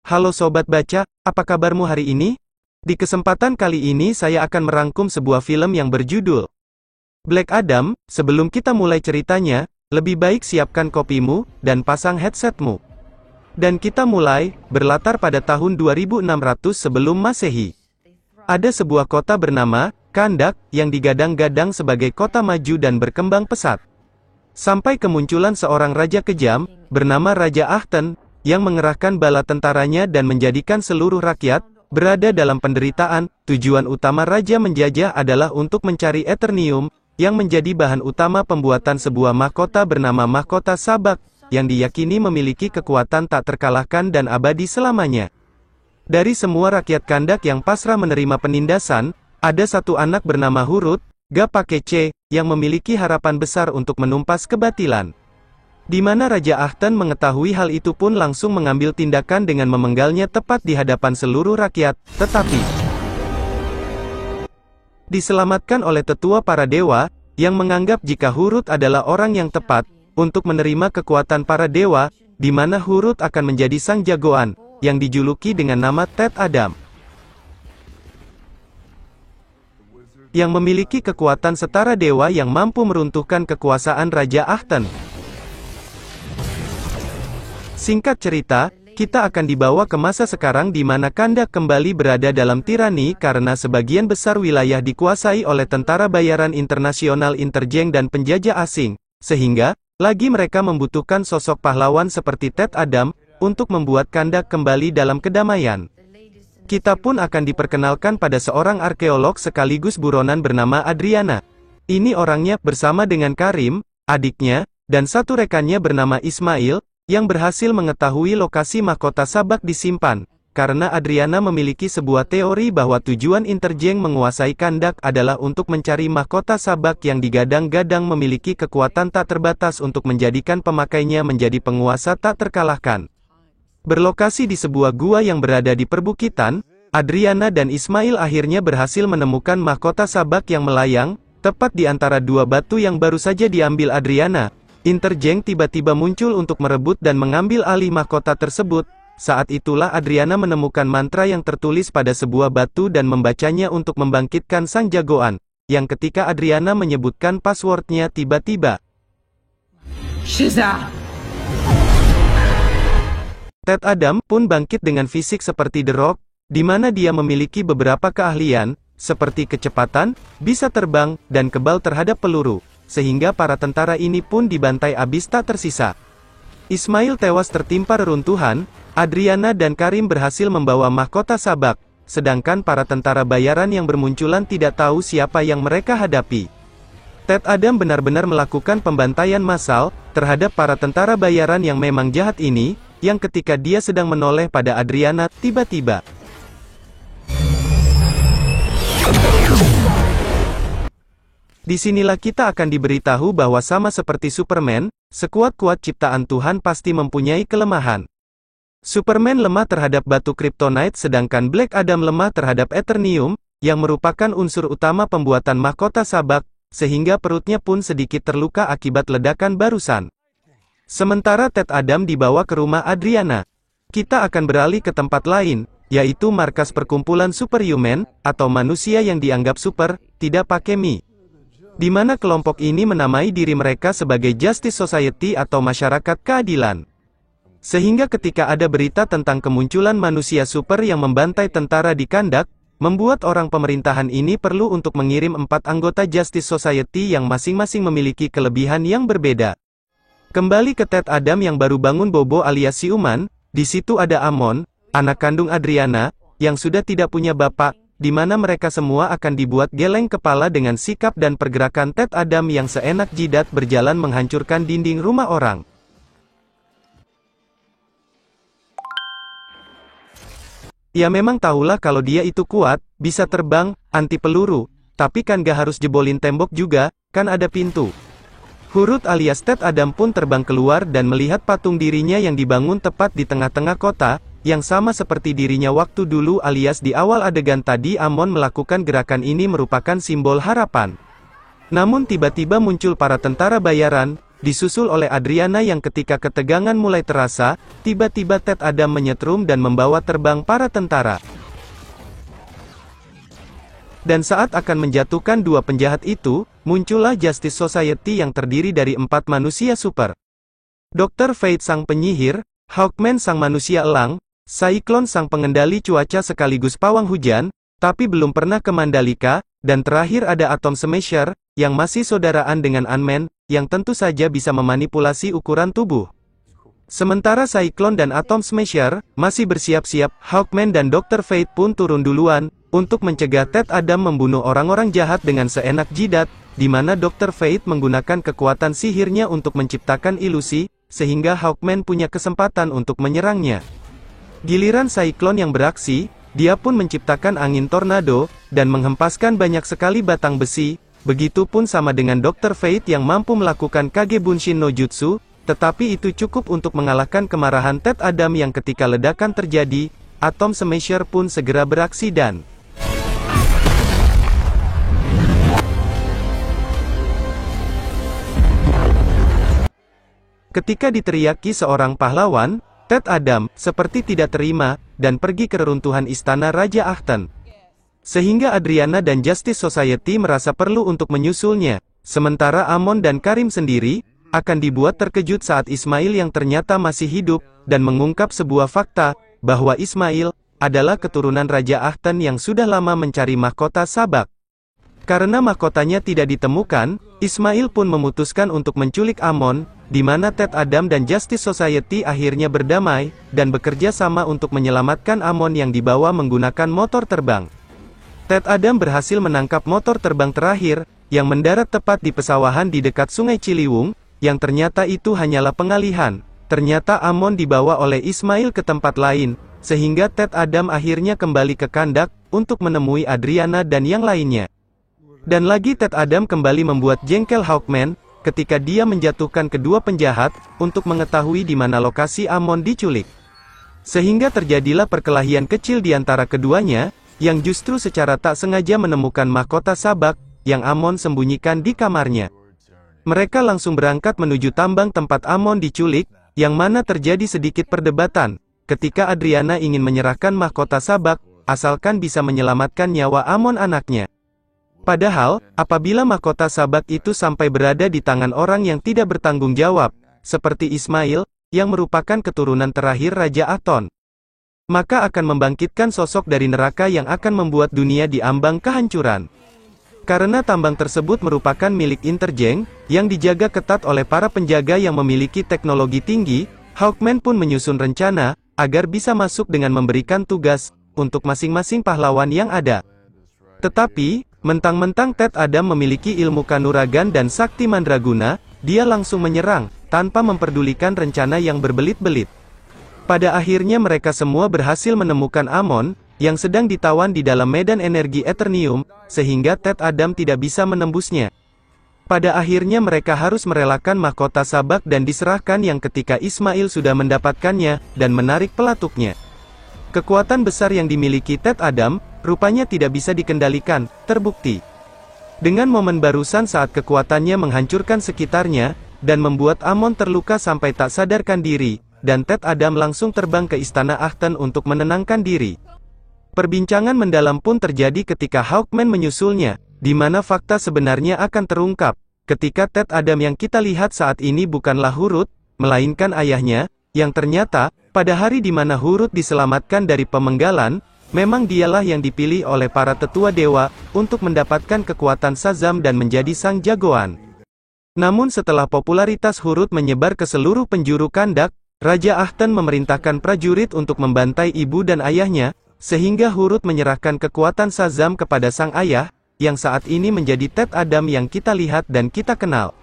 Halo Sobat Baca, apa kabarmu hari ini? Di kesempatan kali ini saya akan merangkum sebuah film yang berjudul Black Adam. Sebelum kita mulai ceritanya, lebih baik siapkan kopimu, dan pasang headsetmu. Dan kita mulai, berlatar pada tahun 2600 sebelum Masehi. Ada sebuah kota bernama Kahndaq, yang digadang-gadang sebagai kota maju dan berkembang pesat. Sampai kemunculan seorang raja kejam, bernama Raja Ahten, yang mengerahkan bala tentaranya dan menjadikan seluruh rakyat berada dalam penderitaan. Tujuan utama raja menjajah adalah untuk mencari Eternium, yang menjadi bahan utama pembuatan sebuah mahkota bernama Mahkota Sabak, yang diyakini memiliki kekuatan tak terkalahkan dan abadi selamanya. Dari semua rakyat Kahndaq yang pasrah menerima penindasan, ada satu anak bernama Hurut, Gapakece, yang memiliki harapan besar untuk menumpas kebatilan. Di mana Raja Ahten mengetahui hal itu pun langsung mengambil tindakan dengan memenggalnya tepat di hadapan seluruh rakyat, tetapi diselamatkan oleh tetua para dewa, yang menganggap jika Hurut adalah orang yang tepat untuk menerima kekuatan para dewa, di mana Hurut akan menjadi sang jagoan, yang dijuluki dengan nama Tet Adam, yang memiliki kekuatan setara dewa yang mampu meruntuhkan kekuasaan Raja Ahten. Singkat cerita, kita akan dibawa ke masa sekarang di mana Kahndaq kembali berada dalam tirani karena sebagian besar wilayah dikuasai oleh tentara bayaran internasional Interjeng dan penjajah asing, sehingga lagi mereka membutuhkan sosok pahlawan seperti Tet Adam untuk membuat Kahndaq kembali dalam kedamaian. Kita pun akan diperkenalkan pada seorang arkeolog sekaligus buronan bernama Adriana. Ini orangnya bersama dengan Karim, adiknya, dan satu rekannya bernama Ismail, yang berhasil mengetahui lokasi mahkota Sabak disimpan, karena Adriana memiliki sebuah teori bahwa tujuan Interjeng menguasai Kahndaq adalah untuk mencari mahkota Sabak yang digadang-gadang memiliki kekuatan tak terbatas untuk menjadikan pemakainya menjadi penguasa tak terkalahkan. Berlokasi di sebuah gua yang berada di perbukitan, Adriana dan Ismail akhirnya berhasil menemukan mahkota Sabak yang melayang, tepat di antara dua batu yang baru saja diambil Adriana. Interjeng tiba-tiba muncul untuk merebut dan mengambil alih mahkota tersebut. Saat itulah Adriana menemukan mantra yang tertulis pada sebuah batu dan membacanya untuk membangkitkan sang jagoan, yang ketika Adriana menyebutkan passwordnya tiba-tiba Shazam! Tet Adam pun bangkit dengan fisik seperti The Rock, di mana dia memiliki beberapa keahlian, seperti kecepatan, bisa terbang, dan kebal terhadap peluru, sehingga para tentara ini pun dibantai abis tak tersisa. Ismail tewas tertimpa reruntuhan. Adriana dan Karim berhasil membawa mahkota Sabak, sedangkan para tentara bayaran yang bermunculan tidak tahu siapa yang mereka hadapi. Tet Adam benar-benar melakukan pembantaian massal terhadap para tentara bayaran yang memang jahat ini, yang ketika dia sedang menoleh pada Adriana, tiba-tiba disinilah kita akan diberitahu bahwa sama seperti Superman, sekuat-kuat ciptaan Tuhan pasti mempunyai kelemahan. Superman lemah terhadap batu kryptonite sedangkan Black Adam lemah terhadap Eternium, yang merupakan unsur utama pembuatan mahkota Sabak, sehingga perutnya pun sedikit terluka akibat ledakan barusan. Sementara Tet Adam dibawa ke rumah Adriana. Kita akan beralih ke tempat lain, yaitu markas perkumpulan Superhuman, atau manusia yang dianggap super, tidak pakai mi. Di mana kelompok ini menamai diri mereka sebagai Justice Society atau masyarakat keadilan. Sehingga ketika ada berita tentang kemunculan manusia super yang membantai tentara di Kahndaq, membuat orang pemerintahan ini perlu untuk mengirim 4 anggota Justice Society yang masing-masing memiliki kelebihan yang berbeda. Kembali ke Tet Adam yang baru bangun bobo alias siuman, di situ ada Amon, anak kandung Adriana, yang sudah tidak punya bapak, di mana mereka semua akan dibuat geleng kepala dengan sikap dan pergerakan Tet Adam yang seenak jidat berjalan menghancurkan dinding rumah orang. Ya memang tahulah kalau dia itu kuat, bisa terbang, anti peluru, tapi kan gak harus jebolin tembok juga, kan ada pintu. Hurut alias Tet Adam pun terbang keluar dan melihat patung dirinya yang dibangun tepat di tengah-tengah kota, yang sama seperti dirinya waktu dulu alias di awal adegan tadi. Amon melakukan gerakan ini merupakan simbol harapan. Namun tiba-tiba muncul para tentara bayaran, disusul oleh Adriana yang ketika ketegangan mulai terasa, tiba-tiba Ted Adam menyetrum dan membawa terbang para tentara. Dan saat akan menjatuhkan dua penjahat itu, muncullah Justice Society yang terdiri dari 4 manusia super. Dr. Fate sang penyihir, Hawkman sang manusia elang, Cyclone sang pengendali cuaca sekaligus pawang hujan, tapi belum pernah ke Mandalika, dan terakhir ada Atom Smasher, yang masih saudaraan dengan Ant-Man, yang tentu saja bisa memanipulasi ukuran tubuh. Sementara Cyclone dan Atom Smasher masih bersiap-siap, Hawkman dan Dr. Fate pun turun duluan untuk mencegah Ted Adam membunuh orang-orang jahat dengan seenak jidat, di mana Dr. Fate menggunakan kekuatan sihirnya untuk menciptakan ilusi, sehingga Hawkman punya kesempatan untuk menyerangnya. Giliran Cyclone yang beraksi, dia pun menciptakan angin tornado dan menghempaskan banyak sekali batang besi. Begitupun sama dengan Dr. Fate yang mampu melakukan Kage Bunshin no Jutsu. Tetapi itu cukup untuk mengalahkan kemarahan Ted Adam yang ketika ledakan terjadi, Atom Smasher pun segera beraksi dan ketika diteriaki seorang pahlawan, Ted Adam seperti tidak terima dan pergi ke reruntuhan istana Raja Ahten. Sehingga Adriana dan Justice Society merasa perlu untuk menyusulnya, sementara Amon dan Karim sendiri akan dibuat terkejut saat Ismail yang ternyata masih hidup, dan mengungkap sebuah fakta, bahwa Ismail adalah keturunan Raja Ahten yang sudah lama mencari mahkota sabak. Karena mahkotanya tidak ditemukan, Ismail pun memutuskan untuk menculik Amon, di mana Ted Adam dan Justice Society akhirnya berdamai, dan bekerja sama untuk menyelamatkan Amon yang dibawa menggunakan motor terbang. Ted Adam berhasil menangkap motor terbang terakhir, yang mendarat tepat di pesawahan di dekat Sungai Ciliwung, yang ternyata itu hanyalah pengalihan. Ternyata Amon dibawa oleh Ismail ke tempat lain, sehingga Ted Adam akhirnya kembali ke Kandak, untuk menemui Adriana dan yang lainnya. Dan lagi Ted Adam kembali membuat jengkel Hawkman, ketika dia menjatuhkan kedua penjahat, untuk mengetahui di mana lokasi Amon diculik. Sehingga terjadilah perkelahian kecil di antara keduanya, yang justru secara tak sengaja menemukan mahkota sabak, yang Amon sembunyikan di kamarnya. Mereka langsung berangkat menuju tambang tempat Amon diculik, yang mana terjadi sedikit perdebatan, ketika Adriana ingin menyerahkan mahkota sabak, asalkan bisa menyelamatkan nyawa Amon anaknya. Padahal, apabila mahkota sabak itu sampai berada di tangan orang yang tidak bertanggung jawab, seperti Ismail, yang merupakan keturunan terakhir Raja Ahton, maka akan membangkitkan sosok dari neraka yang akan membuat dunia diambang kehancuran. Karena tambang tersebut merupakan milik Interjeng, yang dijaga ketat oleh para penjaga yang memiliki teknologi tinggi, Hawkman pun menyusun rencana, agar bisa masuk dengan memberikan tugas, untuk masing-masing pahlawan yang ada. Tetapi, mentang-mentang Ted Adam memiliki ilmu kanuragan dan sakti mandraguna, dia langsung menyerang, tanpa memperdulikan rencana yang berbelit-belit. Pada akhirnya mereka semua berhasil menemukan Amon, yang sedang ditawan di dalam medan energi Eternium, sehingga Ted Adam tidak bisa menembusnya. Pada akhirnya mereka harus merelakan mahkota sabak dan diserahkan yang ketika Ismail sudah mendapatkannya, dan menarik pelatuknya. Kekuatan besar yang dimiliki Ted Adam, rupanya tidak bisa dikendalikan, terbukti. Dengan momen barusan saat kekuatannya menghancurkan sekitarnya, dan membuat Amon terluka sampai tak sadarkan diri, dan Ted Adam langsung terbang ke istana Ahten untuk menenangkan diri. Perbincangan mendalam pun terjadi ketika Hawkman menyusulnya, di mana fakta sebenarnya akan terungkap, ketika Ted Adam yang kita lihat saat ini bukanlah Hurut, melainkan ayahnya, yang ternyata, pada hari di mana Hurut diselamatkan dari pemenggalan, memang dialah yang dipilih oleh para tetua dewa, untuk mendapatkan kekuatan Shazam dan menjadi sang jagoan. Namun setelah popularitas Hurut menyebar ke seluruh penjuru Kandak, Raja Ahten memerintahkan prajurit untuk membantai ibu dan ayahnya, sehingga Hurut menyerahkan kekuatan Shazam kepada sang ayah, yang saat ini menjadi Ted Adam yang kita lihat dan kita kenal.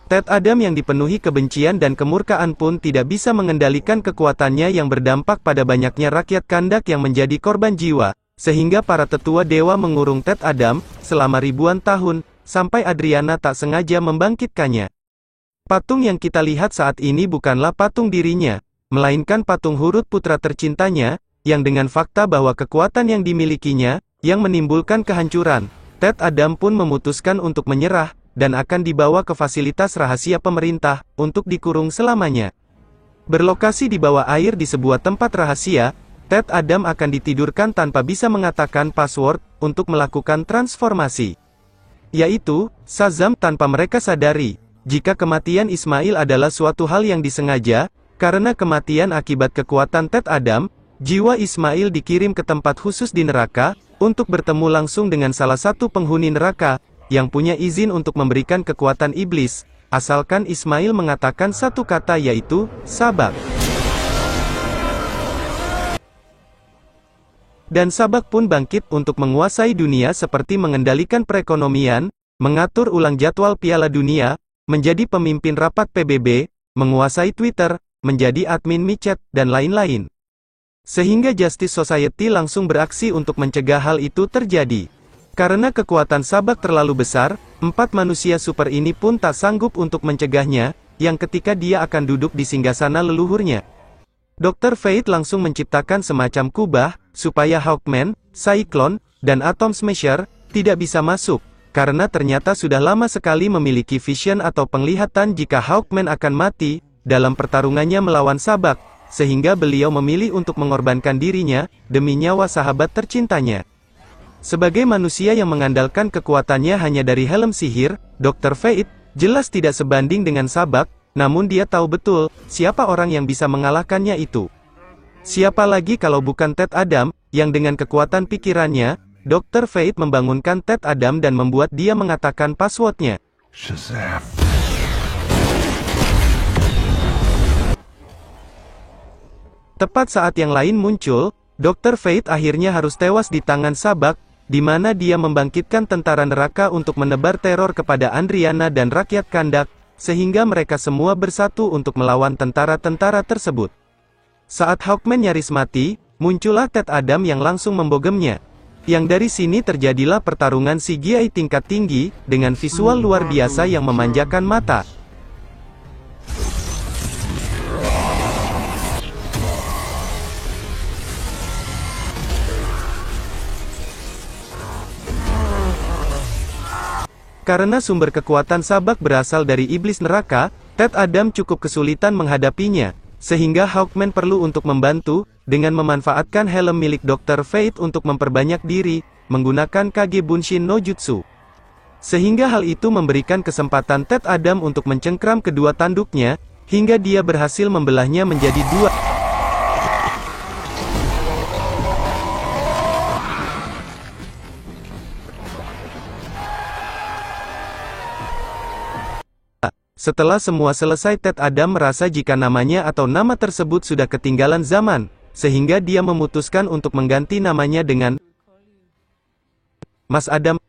Ted Adam yang dipenuhi kebencian dan kemurkaan pun tidak bisa mengendalikan kekuatannya yang berdampak pada banyaknya rakyat Kandak yang menjadi korban jiwa, sehingga para tetua dewa mengurung Ted Adam, selama ribuan tahun, sampai Adriana tak sengaja membangkitkannya. Patung yang kita lihat saat ini bukanlah patung dirinya, melainkan patung Hurut putra tercintanya, yang dengan fakta bahwa kekuatan yang dimilikinya, yang menimbulkan kehancuran, Ted Adam pun memutuskan untuk menyerah, dan akan dibawa ke fasilitas rahasia pemerintah, untuk dikurung selamanya. Berlokasi di bawah air di sebuah tempat rahasia, Ted Adam akan ditidurkan tanpa bisa mengatakan password, untuk melakukan transformasi. Yaitu, Shazam tanpa mereka sadari, jika kematian Ismail adalah suatu hal yang disengaja, karena kematian akibat kekuatan Ted Adam, jiwa Ismail dikirim ke tempat khusus di neraka, untuk bertemu langsung dengan salah satu penghuni neraka, yang punya izin untuk memberikan kekuatan iblis, asalkan Ismail mengatakan satu kata yaitu, Sabak. Dan Sabak pun bangkit untuk menguasai dunia seperti mengendalikan perekonomian, mengatur ulang jadwal Piala Dunia, menjadi pemimpin rapat PBB, menguasai Twitter, menjadi admin micet, dan lain-lain. Sehingga Justice Society langsung beraksi untuk mencegah hal itu terjadi. Karena kekuatan Sabak terlalu besar, 4 manusia super ini pun tak sanggup untuk mencegahnya, yang ketika dia akan duduk di singgasana leluhurnya. Dr. Fate langsung menciptakan semacam kubah, supaya Hawkman, Cyclone, dan Atom Smasher, tidak bisa masuk, karena ternyata sudah lama sekali memiliki vision atau penglihatan jika Hawkman akan mati, dalam pertarungannya melawan Sabak, sehingga beliau memilih untuk mengorbankan dirinya, demi nyawa sahabat tercintanya. Sebagai manusia yang mengandalkan kekuatannya hanya dari helm sihir, Dr. Fate, jelas tidak sebanding dengan Sabak, namun dia tahu betul, siapa orang yang bisa mengalahkannya itu. Siapa lagi kalau bukan Ted Adam, yang dengan kekuatan pikirannya, Dr. Fate membangunkan Ted Adam dan membuat dia mengatakan passwordnya. Shazam. Tepat saat yang lain muncul, Dr. Fate akhirnya harus tewas di tangan Sabak, di mana dia membangkitkan tentara neraka untuk menebar teror kepada Andriana dan rakyat Kandak, sehingga mereka semua bersatu untuk melawan tentara-tentara tersebut. Saat Hawkman nyaris mati, muncullah Ted Adam yang langsung membogemnya. Yang dari sini terjadilah pertarungan CGI tingkat tinggi, dengan visual luar biasa yang memanjakan mata. Karena sumber kekuatan Sabak berasal dari iblis neraka, Ted Adam cukup kesulitan menghadapinya, sehingga Hawkman perlu untuk membantu, dengan memanfaatkan helm milik Dr. Fate untuk memperbanyak diri, menggunakan Kage Bunshin no Jutsu. Sehingga hal itu memberikan kesempatan Ted Adam untuk mencengkram kedua tanduknya, hingga dia berhasil membelahnya menjadi dua. Setelah semua selesai, Ted Adam merasa jika namanya atau nama tersebut sudah ketinggalan zaman, sehingga dia memutuskan untuk mengganti namanya dengan Mas Adam,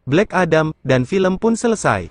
Black Adam, dan film pun selesai.